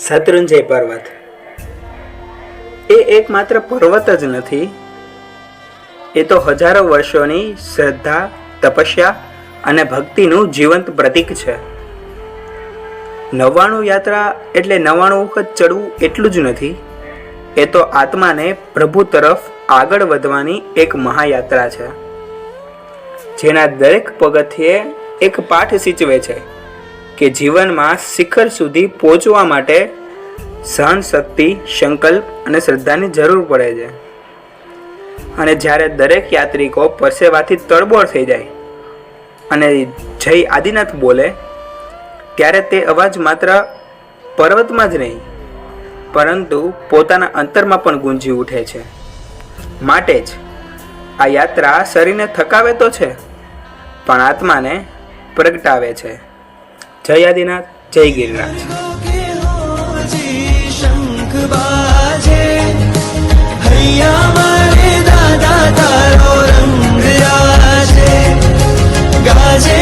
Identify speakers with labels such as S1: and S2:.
S1: શત્રુંજય પર્વત એ એકમાત્ર પર્વત જ નથી, એ તો હજારો વર્ષોની શ્રદ્ધા, તપસ્યા અને ભક્તિનું જીવંત પ્રતીક છે. 99 યાત્રા એટલે 99 વખત ચડવું એટલું જ નથી, એ તો આત્માને પ્રભુ તરફ આગળ વધવાની એક મહાયાત્રા છે, જેના દરેક પગથિયે એક પાઠ સૂચવે છે કે જીવનમાં શિખર સુધી પહોંચવા માટે સહન શક્તિ, સંકલ્પ અને શ્રદ્ધાની જરૂર પડે છે. અને જ્યારે દરેક યાત્રિકો પરસેવાથી તળબોળ થઈ જાય અને જય આદિનાથ બોલે, ત્યારે તે અવાજ માત્ર પર્વતમાં જ નહીં પરંતુ પોતાના અંતરમાં પણ ગુંજી ઉઠે છે. માટે જ આ યાત્રા શરીરને થકાવે તો છે, પણ આત્માને પ્રગટાવે છે. જય આદિનાથ, જય ગિરિરાજ.
S2: દાદા તારો રંગ રાજે ગાજે